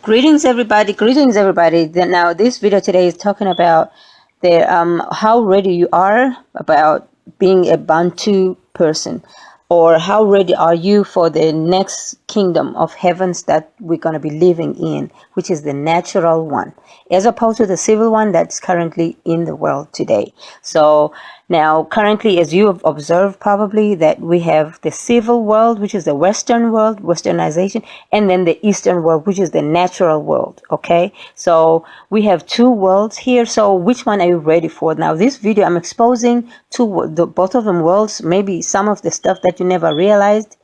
Greetings, everybody. Greetings, everybody. Now, this video today is talking about the how ready you are about being a Bantu person, or how ready are you for the next kingdom of heavens that we're going to be living in, which is the natural one, as opposed to the civil one that's currently in the world today. So now, currently, as you have observed probably, that we have the civil world, which is the Western world, Westernization, and then the Eastern world, which is the natural world. Okay, so we have two worlds here. So which one are you ready for? Now, this video, I'm exposing both of them worlds, maybe some of the stuff that you never realized.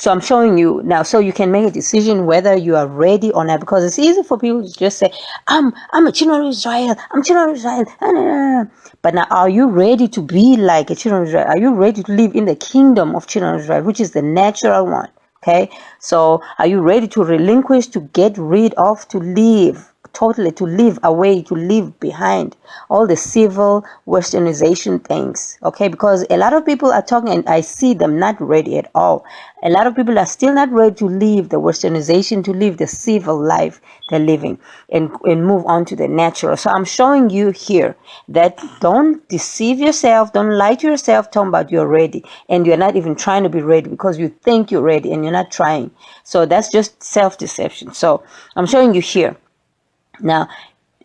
So I'm showing you now, so you can make a decision whether you are ready or not, because it's easy for people to just say, I'm a children of Israel, I'm children of Israel. But now, are you ready to be like a children of Israel? Are you ready to live in the kingdom of children of Israel, which is the natural one? Okay, so are you ready to relinquish, to get rid of, to leave, totally to live away, to leave behind all the civil westernization things? Okay, because a lot of people are talking and I see them not ready at all. A lot of people are still not ready to leave the westernization, to live the civil life they're living, and move on to the natural. So I'm showing you here that don't deceive yourself, don't lie to yourself talking about you're ready, and you're not even trying to be ready because you think you're ready and you're not trying. So that's just self-deception. So I'm showing you here. Now,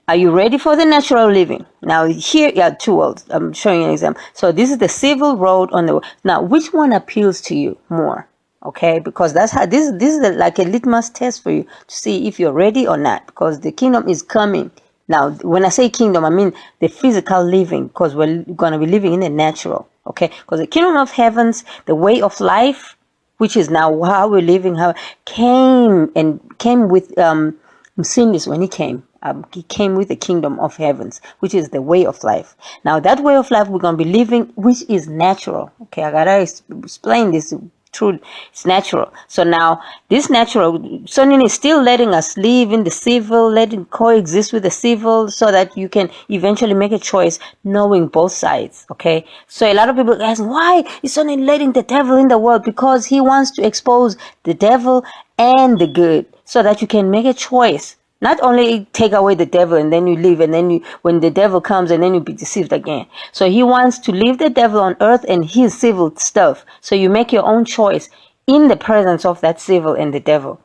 are you ready for the natural living? Now, here, yeah, two worlds. I'm showing you an example. So this is the civil road on the. Now, which one appeals to you more? Okay, because that's how this is like a litmus test for you to see if you're ready or not. Because the kingdom is coming. Now, when I say kingdom, I mean the physical living, because we're going to be living in the natural. Okay, because the kingdom of heavens, the way of life, which is now how we're living, how came with sinless when he came. He came with the kingdom of heavens, which is the way of life. Now, that way of life we're going to be living, which is natural. Okay, I gotta explain this. True, it's natural. So now, this natural, Sonin is still letting us live in the civil, letting coexist with the civil, so that you can eventually make a choice, knowing both sides. Okay, so a lot of people ask, why is Sonin letting the devil in the world? Because he wants to expose the devil and the good, so that you can make a choice. Not only take away the devil and then you leave, and then when the devil comes and then you be deceived again. So he wants to leave the devil on earth and his civil stuff. So you make your own choice in the presence of that civil and the devil,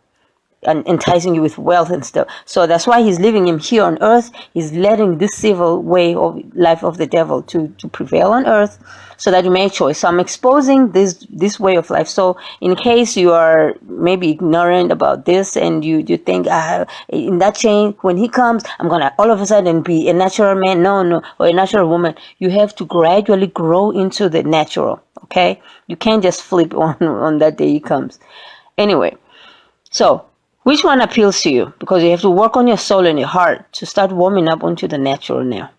and enticing you with wealth and stuff. So that's why he's leaving him here on earth. He's letting this civil way of life of the devil to prevail on earth, so that you make a choice. So I'm exposing this way of life. So in case you are maybe ignorant about this and you think, in that chain, when he comes, I'm going to all of a sudden be a natural man. No, or a natural woman. You have to gradually grow into the natural. Okay? You can't just flip on that day he comes. Anyway, so which one appeals to you? Because you have to work on your soul and your heart to start warming up onto the natural now.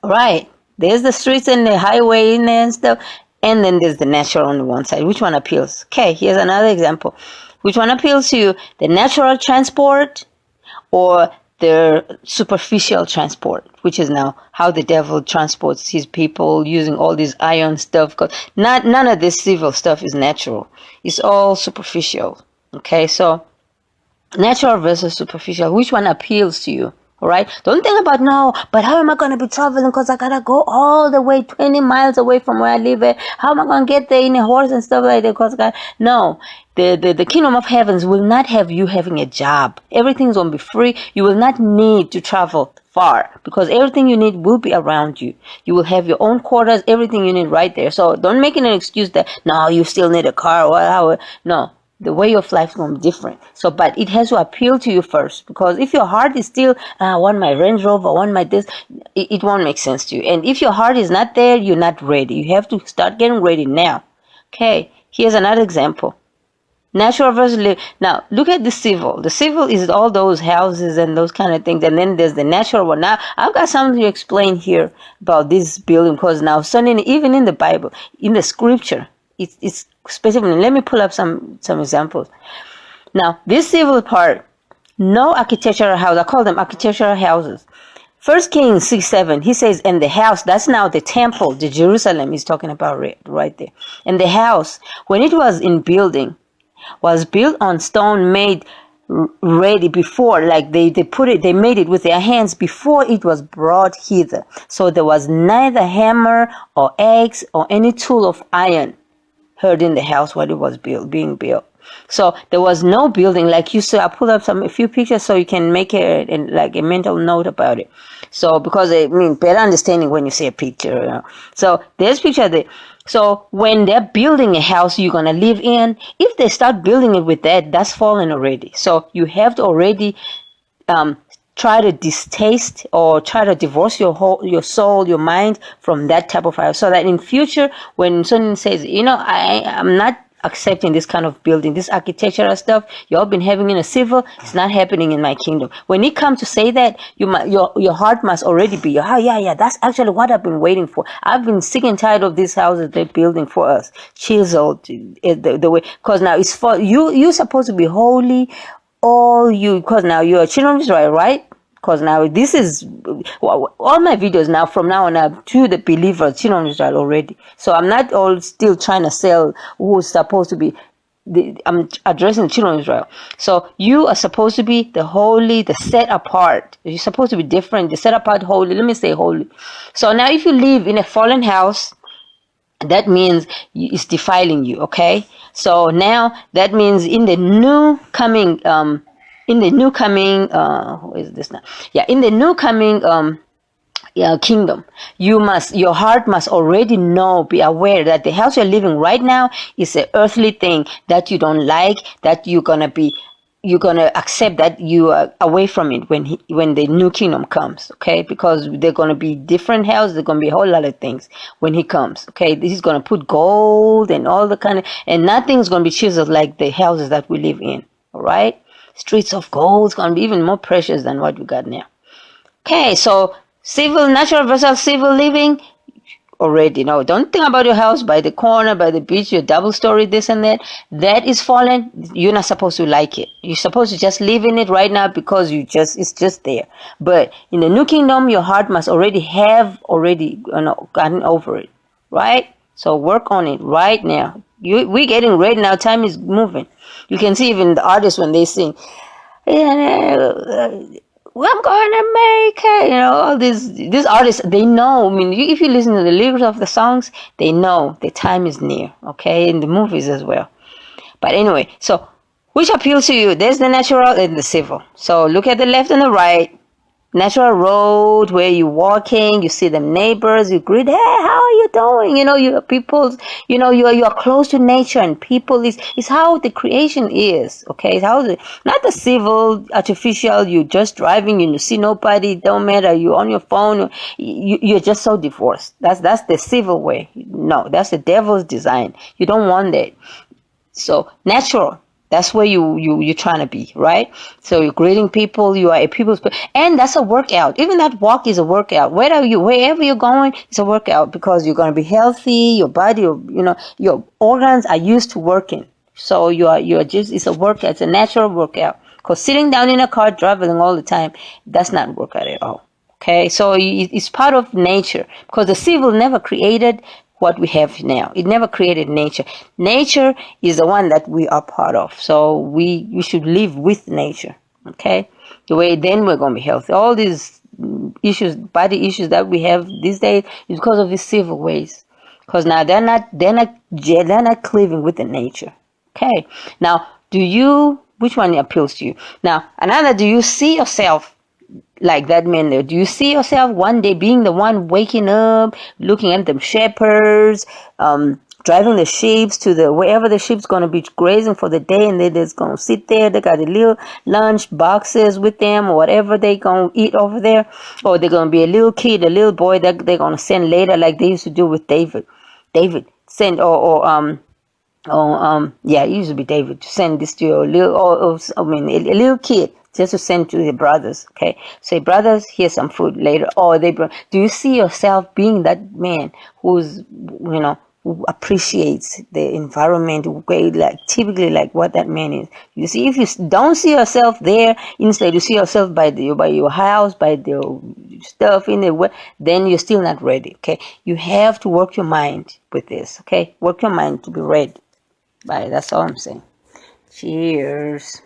All right. There's the streets and the highway and stuff. And then there's the natural on the one side. Which one appeals? Okay, here's another example. Which one appeals to you? The natural transport or the superficial transport, which is now how the devil transports his people using all this iron stuff. Because none of this civil stuff is natural. It's all superficial. Okay, so natural versus superficial. Which one appeals to you? All right. Don't think about, no, but how am I going to be traveling? Because I got to go all the way 20 miles away from where I live at. How am I going to get there in a horse and stuff like that? Because no, the kingdom of heavens will not have you having a job. Everything's going to be free. You will not need to travel far, because everything you need will be around you. You will have your own quarters, everything you need right there. So don't make it an excuse that, no, you still need a car or how. No. The way of life is going to be different. So, but it has to appeal to you first, because if your heart is still, I want my Range Rover, I want my this, it won't make sense to you. And if your heart is not there, you're not ready. You have to start getting ready now. Okay, here's another example. Natural versus live. Now, look at the civil. The civil is all those houses and those kind of things. And then there's the natural one. Now, I've got something to explain here about this building, because now, even in the Bible, in the scripture, it's specifically, let me pull up some examples. Now, this civil part, no architectural house. I call them architectural houses. 1 Kings 6:7, he says, and the house, that's now the temple, the Jerusalem he's talking about right there. And the house, when it was in building, was built on stone made ready before, like they made it with their hands before it was brought hither. So there was neither hammer or axe or any tool of iron heard in the house while it was being built. So there was no building, like you said. I pulled up a few pictures so you can make like a mental note about it. So because I mean better understanding when you see a picture. So there's picture there. So when they're building a house you're gonna live in, if they start building it with that, that's fallen already. So you have to already try to distaste or try to divorce your soul, your mind from that type of house, so that in future when someone says, I'm not accepting this kind of building, this architectural stuff y'all been having in a civil, it's not happening in my kingdom. When it comes to say that, your heart must already be, yeah, that's actually what I've been waiting for. I've been sick and tired of these houses they're building for us, chiseled the way, because now it's for you. You're supposed to be holy, all you, because now you're a children of Israel, right? Because now this is all my videos now from now on are to the believers, children of Israel already. So I'm not all still trying to sell who's supposed to be. I'm addressing the children of Israel. So you are supposed to be the holy, the set apart. You're supposed to be different, the set apart holy. Let me say holy. So now if you live in a fallen house, that means it's defiling you, okay? So now that means in the new coming who is this now? Yeah, in the new coming kingdom, your heart must already be aware that the house you're living right now is an earthly thing that you don't like, that you're gonna accept that you are away from it when the new kingdom comes, okay? Because they're gonna be different houses, there's gonna be a whole lot of things when he comes, okay? He's gonna put gold and all the and nothing's gonna be chiseled like the houses that we live in, all right? Streets of gold is gonna be even more precious than what we got now. Okay, so civil, natural versus civil living, already. No, don't think about your house by the corner, by the beach, your double story, this and that. That is fallen. You're not supposed to like it. You're supposed to just live in it right now because it's just there. But in the new kingdom, your heart must already have gotten over it, right? So work on it right now. We're getting ready now. Time is moving. You can see even the artists when they sing, I'm gonna make it. All these artists, they know. I mean, if you listen to the lyrics of the songs, they know the time is near. Okay, in the movies as well. But anyway, so which appeals to you? There's the natural and the civil. So look at the left and the right. Natural road where you're walking, you see the neighbors, you greet, hey, how are you doing? You are people, you are close to nature, and people is how the creation is, okay? It's how not the civil, artificial, you just driving, you see nobody, it don't matter, you on your phone, you're just so divorced. That's the civil way. No, that's the devil's design. You don't want that. So natural. That's where you're trying to be, right? So you're greeting people, you are a people's, and that's a workout. Even that walk is a workout. Wherever you're going, it's a workout because you're going to be healthy. Your body, your organs are used to working. So it's a workout. It's a natural workout. Because sitting down in a car, traveling all the time, that's not workout at all. Okay, so it's part of nature because the civil never created what we have now. It never created nature. Nature is the one that we are part of. So we should live with nature. Okay, the way then we're going to be healthy. All these issues, body issues that we have these days is because of these civil ways. Because now they're not cleaving with the nature. Okay, now which one appeals to you? Now another, do you see yourself like that man there? Do you see yourself one day being the one waking up, looking at them shepherds, driving the sheep to wherever the sheep's going to be grazing for the day, and they're just going to sit there, they got the little lunch boxes with them or whatever they going to eat over there, or they're going to be a little kid, a little boy that they're going to send later like they used to do with David send it used to be David to send this to your a little kid, just to send to the brothers, okay? Say, brothers, here's some food later. Or do you see yourself being that man who appreciates the environment, typically like what that man is? You see, if you don't see yourself there, instead you see yourself by your house, by the stuff in the, then you're still not ready, okay? You have to work your mind with this, okay? Work your mind to be ready. Bye, that's all I'm saying. Cheers.